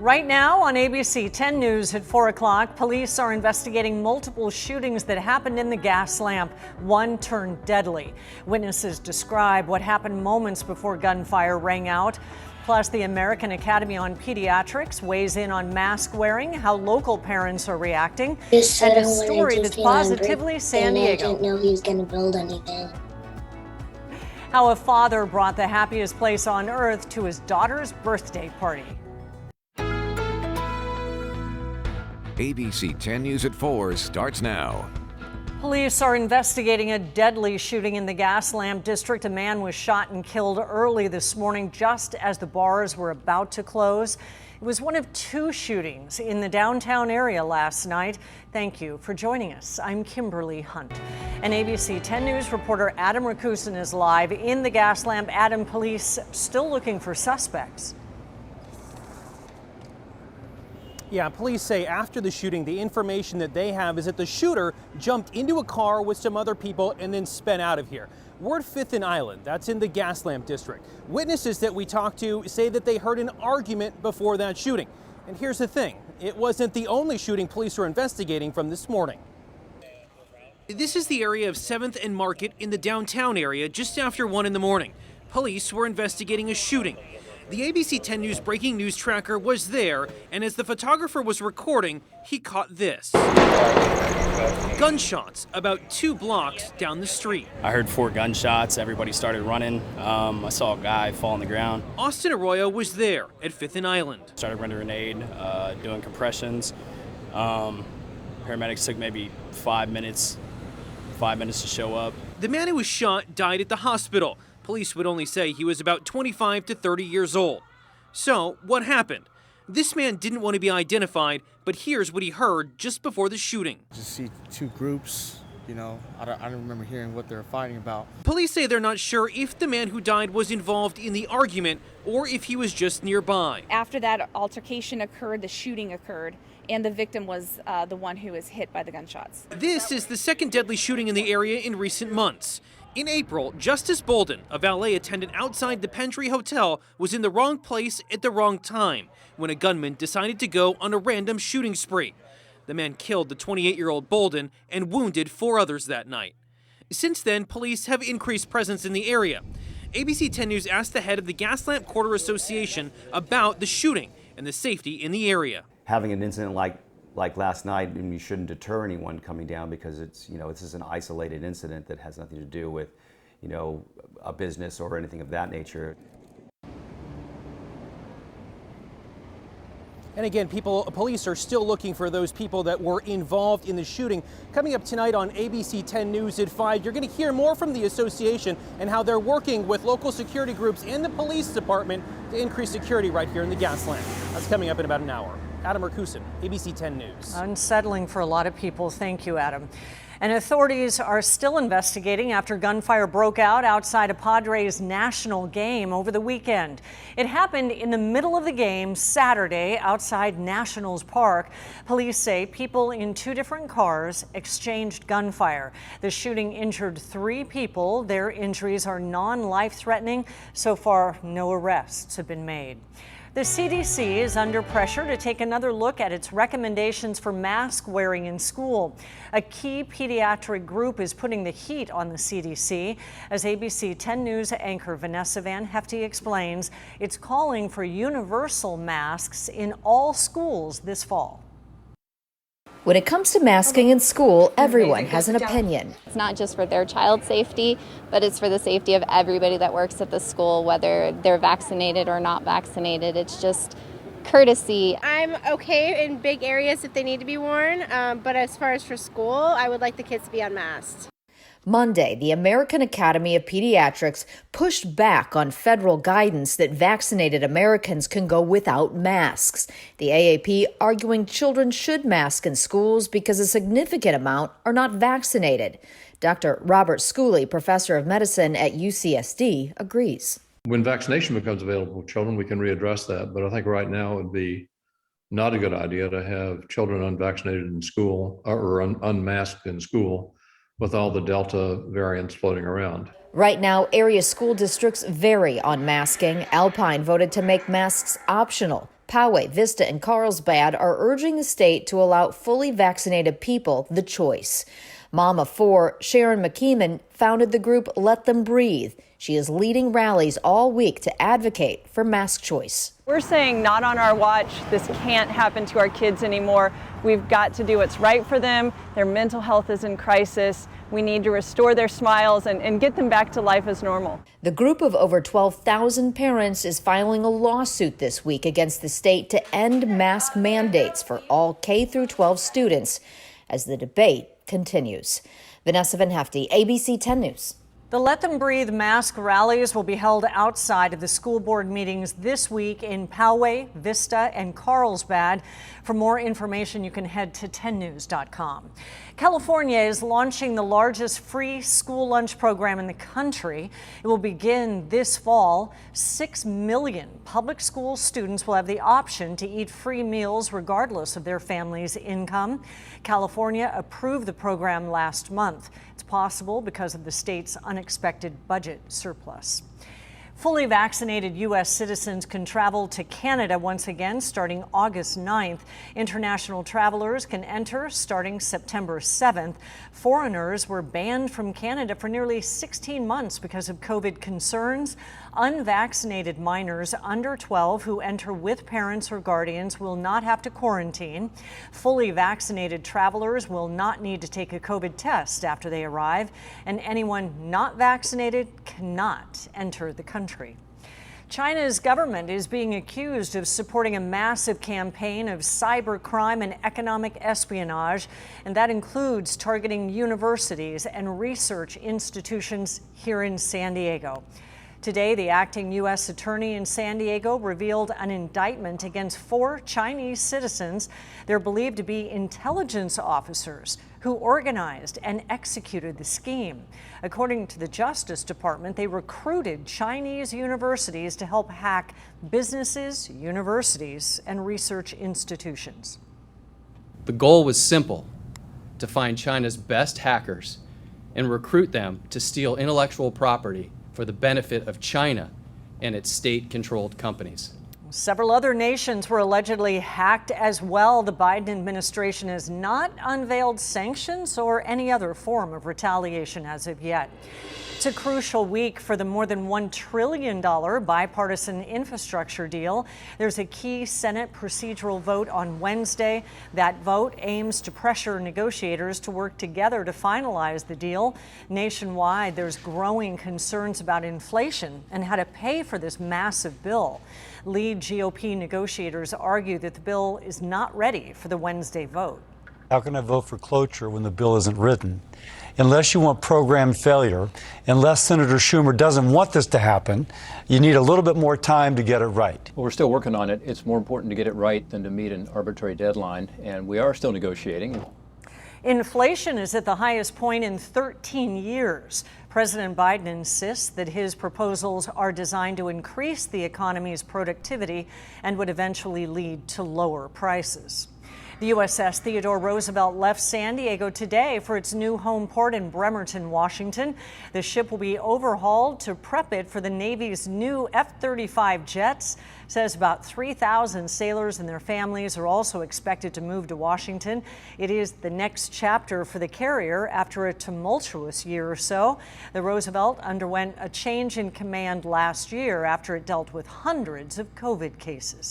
Right now on ABC 10 News at 4 o'clock, police are investigating multiple shootings that happened in the Gaslamp. One turned deadly. Witnesses describe what happened moments before gunfire rang out. Plus, the American Academy on Pediatrics weighs in on mask wearing, how local parents are reacting, and a story that's positively San Diego. I didn't know he was going to build anything. How a father brought the happiest place on earth to his daughter's birthday party. ABC 10 News at 4 starts now. Police are investigating a deadly shooting in the Gaslamp district. A man was shot and killed early this morning just as the bars were about to close. It was one of two shootings in the downtown area last night. Thank you for joining us. I'm Kimberly Hunt. And ABC 10 News reporter Adam Rakusin is live in the Gaslamp. Adam, police still looking for suspects. Yeah, police say after the shooting, the information that they have is that the shooter jumped into a car with some other people and then sped out of here. We're at 5th and Island, that's in the Gaslamp district. Witnesses that we talked to say that they heard an argument before that shooting. And here's the thing, it wasn't the only shooting police are investigating from this morning. This is the area of 7th and Market in the downtown area just after 1 in the morning. Police were investigating a shooting. The ABC 10 News breaking news tracker was there, and as the photographer was recording, he caught this. Gunshots about 2 blocks down the street. I heard 4 gunshots. Everybody started running. I saw a guy fall on the ground. Austin Arroyo was there at 5th and Island. Started running a grenade, doing compressions. Paramedics took maybe 5 minutes to show up. The man who was shot died at the hospital. Police would only say he was about 25 to 30 years old. So, what happened? This man didn't want to be identified, but here's what he heard just before the shooting. Just see 2 groups, I don't remember hearing what they were fighting about. Police say they're not sure if the man who died was involved in the argument or if he was just nearby. After that altercation occurred, the shooting occurred, and the victim was the one who was hit by the gunshots. This is the second deadly shooting in the area in recent months. In April, Justice Bolden, a valet attendant outside the Pendry Hotel, was in the wrong place at the wrong time when a gunman decided to go on a random shooting spree. The man killed the 28-year-old Bolden and wounded 4 others that night. Since then, police have increased presence in the area. ABC 10 News asked the head of the Gaslamp Quarter Association about the shooting and the safety in the area. Having an incident like last night, and you shouldn't deter anyone coming down because it's, this is an isolated incident that has nothing to do with, a business or anything of that nature. And again, police are still looking for those people that were involved in the shooting. Coming up tonight on ABC 10 News at 5, you're going to hear more from the association and how they're working with local security groups and the police department to increase security right here in the Gaslamp. That's coming up in about an hour. Adam Rakusin, ABC 10 News. Unsettling for a lot of people. Thank you, Adam. And authorities are still investigating after gunfire broke out outside a Padres national game over the weekend. It happened in the middle of the game Saturday outside Nationals Park. Police say people in 2 different cars exchanged gunfire. The shooting injured 3 people. Their injuries are non-life-threatening. So far, no arrests have been made. The CDC is under pressure to take another look at its recommendations for mask wearing in school. A key pediatric group is putting the heat on the CDC. As ABC 10 News anchor Vanessa Van Hefty explains, it's calling for universal masks in all schools this fall. When it comes to masking in school, everyone has an opinion. It's not just for their child's safety, but it's for the safety of everybody that works at the school, whether they're vaccinated or not vaccinated. It's just courtesy. I'm okay in big areas if they need to be worn, but as far as for school, I would like the kids to be unmasked. Monday, the American Academy of Pediatrics pushed back on federal guidance that vaccinated Americans can go without masks. The AAP arguing children should mask in schools because a significant amount are not vaccinated. Dr. Robert Schooley, professor of medicine at UCSD, agrees. When vaccination becomes available to children, we can readdress that. But I think right now it would be not a good idea to have children unvaccinated in school or unmasked in school with all the Delta variants floating around. Right now, area school districts vary on masking. Alpine voted to make masks optional. Poway, Vista, and Carlsbad are urging the state to allow fully vaccinated people the choice. Mom of 4, Sharon McKeeman, founded the group Let Them Breathe. She is leading rallies all week to advocate for mask choice. We're saying not on our watch. This can't happen to our kids anymore. We've got to do what's right for them. Their mental health is in crisis. We need to restore their smiles and get them back to life as normal. The group of over 12,000 parents is filing a lawsuit this week against the state to end mask mandates for all K-12 students as the debate continues. Vanessa Van Hefty, ABC 10 News. The Let Them Breathe mask rallies will be held outside of the school board meetings this week in Poway, Vista, and Carlsbad. For more information, you can head to 10news.com. California is launching the largest free school lunch program in the country. It will begin this fall. 6 million public school students will have the option to eat free meals regardless of their family's income. California approved the program last month. It's possible because of the state's unexpected budget surplus. Fully vaccinated U.S. citizens can travel to Canada once again starting August 9th. International travelers can enter starting September 7th. Foreigners were banned from Canada for nearly 16 months because of COVID concerns. Unvaccinated minors under 12 who enter with parents or guardians will not have to quarantine. Fully vaccinated travelers will not need to take a COVID test after they arrive, and anyone not vaccinated cannot enter the country. China's government is being accused of supporting a massive campaign of cybercrime and economic espionage, and that includes targeting universities and research institutions here in San Diego. Today, the acting U.S. attorney in San Diego revealed an indictment against 4 Chinese citizens. They're believed to be intelligence officers who organized and executed the scheme. According to the Justice Department, they recruited Chinese universities to help hack businesses, universities, and research institutions. The goal was simple: to find China's best hackers and recruit them to steal intellectual property for the benefit of China and its state-controlled companies. Several other nations were allegedly hacked as well. The Biden administration has not unveiled sanctions or any other form of retaliation as of yet. It's a crucial week for the more than $1 trillion bipartisan infrastructure deal. There's a key Senate procedural vote on Wednesday. That vote aims to pressure negotiators to work together to finalize the deal. Nationwide, there's growing concerns about inflation and how to pay for this massive bill. Lead GOP negotiators argue that the bill is not ready for the Wednesday vote. How can I vote for cloture when the bill isn't written? Unless you want program failure, unless Senator Schumer doesn't want this to happen, you need a little bit more time to get it right. Well, we're still working on it. It's more important to get it right than to meet an arbitrary deadline, and we are still negotiating. Inflation is at the highest point in 13 years. President Biden insists that his proposals are designed to increase the economy's productivity and would eventually lead to lower prices. The USS Theodore Roosevelt left San Diego today for its new home port in Bremerton, Washington. The ship will be overhauled to prep it for the Navy's new F-35 jets. Says about 3,000 sailors and their families are also expected to move to Washington. It is the next chapter for the carrier after a tumultuous year or so. The Roosevelt underwent a change in command last year after it dealt with hundreds of COVID cases.